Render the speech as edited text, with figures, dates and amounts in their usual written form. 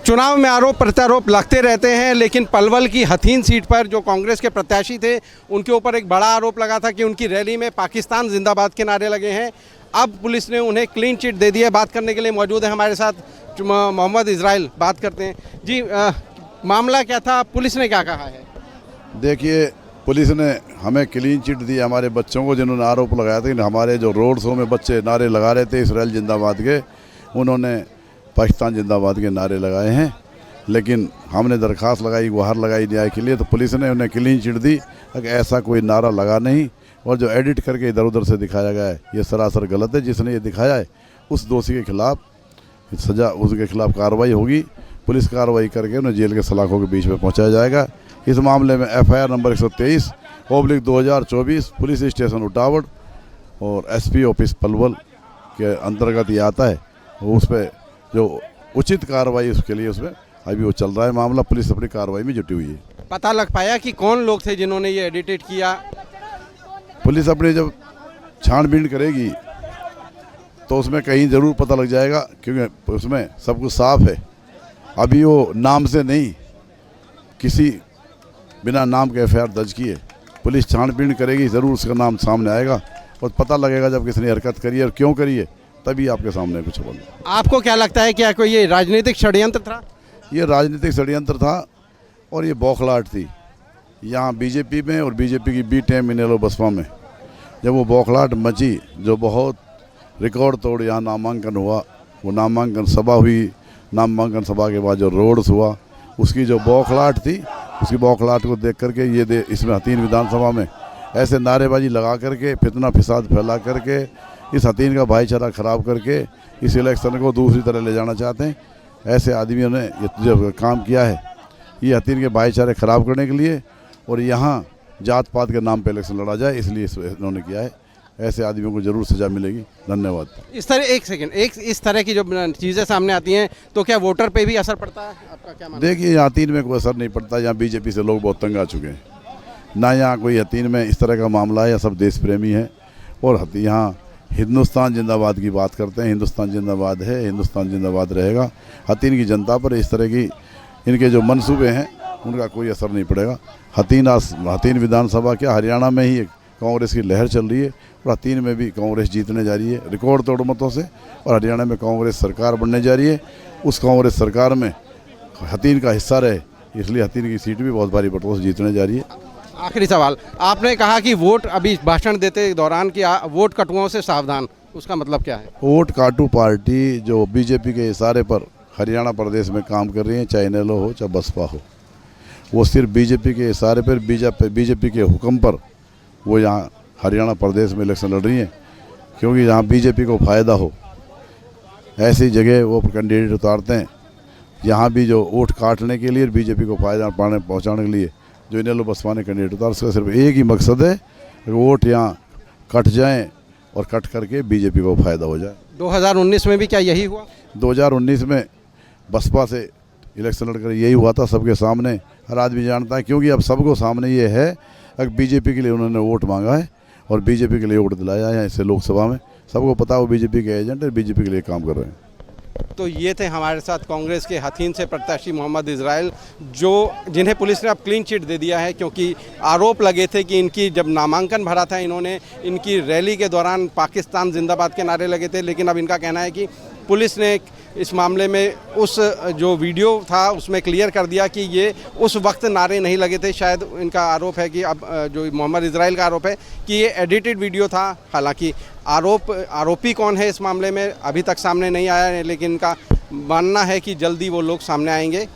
चुनाव में आरोप प्रत्यारोप लगते रहते हैं, लेकिन पलवल की हथीन सीट पर जो कांग्रेस के प्रत्याशी थे उनके ऊपर एक बड़ा आरोप लगा था कि उनकी रैली में पाकिस्तान जिंदाबाद के नारे लगे हैं। अब पुलिस ने उन्हें क्लीन चिट दे दी है। बात करने के लिए मौजूद है हमारे साथ मोहम्मद इजराइल। बात करते हैं जी, मामला क्या था, पुलिस ने क्या कहा है? देखिए, पुलिस ने हमें क्लीन चिट दी हमारे बच्चों को, जिन्होंने आरोप लगाया था कि हमारे जो रोड शो में बच्चे नारे लगा रहे थे इसराइल जिंदाबाद के, उन्होंने पाकिस्तान जिंदाबाद के नारे लगाए हैं। लेकिन हमने दरख्वास्त लगाई, गुहार लगाई न्याय के लिए, तो पुलिस ने उन्हें क्लीन चिट दी कि ऐसा कोई नारा लगा नहीं, और जो एडिट करके इधर उधर से दिखाया गया है ये सरासर गलत है। जिसने ये दिखाया है उस दोषी के खिलाफ सजा, उसके खिलाफ कार्रवाई होगी। पुलिस कार्रवाई करके उन्हें जेल के सलाखों के बीच में पहुंचाया जाएगा। इस मामले में FIR number 123/2024 police station Utawad और SP ऑफिस पलवल के अंतर्गत ये आता है। उस पर जो उचित कार्रवाई उसके लिए उसमें अभी वो चल रहा है मामला। पुलिस अपनी कार्रवाई में जुटी हुई है। पता लग पाया कि कौन लोग थे जिन्होंने ये एडिटेड किया? पुलिस अपनी जब छानबीन करेगी तो उसमें कहीं ज़रूर पता लग जाएगा, क्योंकि उसमें सब कुछ साफ है। अभी वो नाम से नहीं, किसी बिना नाम के FIR दर्ज किए पुलिस छानबीन करेगी, ज़रूर उसका नाम सामने आएगा और पता लगेगा जब किसने हरकत करी है और क्यों करी है, तभी आपके सामने कुछ बोल। आपको क्या लगता है, क्या कोई ये राजनीतिक षड्यंत्र था? ये राजनीतिक षड्यंत्र था और ये बौखलाहट थी यहाँ BJP में और BJP की B टीम इनेलो बसपा में। जब वो बौखलाहट मची, जो बहुत रिकॉर्ड तोड़ यहाँ नामांकन हुआ, वो नामांकन सभा हुई, नामांकन सभा के बाद जो रोड्स हुआ, उसकी जो बौखलाहट थी, उसकी बौखलाहट को देख करके ये इसमें हथीन विधानसभा में ऐसे नारेबाजी लगा करके, फितना फिसाद फैला करके, इस हथीन का भाईचारा ख़राब करके इस इलेक्शन को दूसरी तरह ले जाना चाहते हैं। ऐसे आदमियों ने ये जो काम किया है ये हथीन के भाईचारे ख़राब करने के लिए, और यहाँ जात पात के नाम पे इलेक्शन लड़ा जाए, इसलिए इन्होंने किया है। ऐसे आदमियों को जरूर सजा मिलेगी। धन्यवाद। इस तरह की जो चीज़ें सामने आती हैं तो क्या वोटर पे भी असर पड़ता है? आपका क्या मानना है? देखिए, यहाँ हथीन में कोई असर नहीं पड़ता। यहाँ BJP से लोग बहुत तंग आ चुके हैं ना। यहाँ कोई हथीन में इस तरह का मामला है, या सब देश प्रेमी है और यहाँ हिंदुस्तान जिंदाबाद की बात करते हैं। हिंदुस्तान जिंदाबाद है, हिंदुस्तान जिंदाबाद रहेगा। हथीन की जनता पर इस तरह की इनके जो मंसूबे हैं उनका कोई असर नहीं पड़ेगा। हथीन विधानसभा क्या, हरियाणा में ही कांग्रेस की लहर चल रही है और हथीन में भी कांग्रेस जीतने जा रही है रिकॉर्ड तोड़ मतों से, और हरियाणा में कांग्रेस सरकार बनने जा रही है। उस कांग्रेस सरकार में हथीन का हिस्सा रहे, इसलिए हथीन की सीट भी बहुत भारी मतों से जीतने जा रही है। आखिरी सवाल, आपने कहा कि वोट, अभी भाषण देते दौरान कि वोट कटुओं से सावधान, उसका मतलब क्या है? वोट काटू पार्टी जो BJP के इशारे पर हरियाणा प्रदेश में काम कर रही है, चाहे इनेलो हो चाहे बसपा हो, वो सिर्फ BJP के इशारे पर, BJP के हुक्म पर वो यहाँ हरियाणा प्रदेश में इलेक्शन लड़ रही हैं, क्योंकि यहाँ BJP को फ़ायदा हो ऐसी जगह वो कैंडिडेट उतारते हैं। यहाँ भी जो वोट काटने के लिए, BJP को फ़ायदा पहुँचाने के लिए जो इनेलो बसपा ने कैंडिडेट उतार, उसका सिर्फ एक ही मकसद है कि वोट यहाँ कट जाएं और कट करके BJP को फ़ायदा हो जाए। 2019 में भी क्या यही हुआ? 2019 में बसपा से इलेक्शन लड़कर यही हुआ था, सबके सामने, हर आदमी जानता है। क्योंकि अब सबको सामने ये है कि BJP के लिए उन्होंने वोट मांगा है और BJP के लिए वोट दिलाया है। इससे लोकसभा में सबको पता है वो BJP के एजेंट है, BJP के लिए काम कर रहे हैं। तो ये थे हमारे साथ कांग्रेस के हथीन से प्रत्याशी मोहम्मद इजराइल, जिन्हें पुलिस ने अब क्लीन चिट दे दिया है, क्योंकि आरोप लगे थे कि इनकी जब नामांकन भरा था इन्होंने इनकी रैली के दौरान पाकिस्तान जिंदाबाद के नारे लगे थे। लेकिन अब इनका कहना है कि पुलिस ने इस मामले में उस जो वीडियो था उसमें क्लियर कर दिया कि ये उस वक्त नारे नहीं लगे थे। शायद इनका आरोप है कि अब जो मोहम्मद इजराइल का आरोप है कि ये एडिटेड वीडियो था। हालांकि आरोपी कौन है इस मामले में अभी तक सामने नहीं आया है, लेकिन इनका मानना है कि जल्दी वो लोग सामने आएंगे।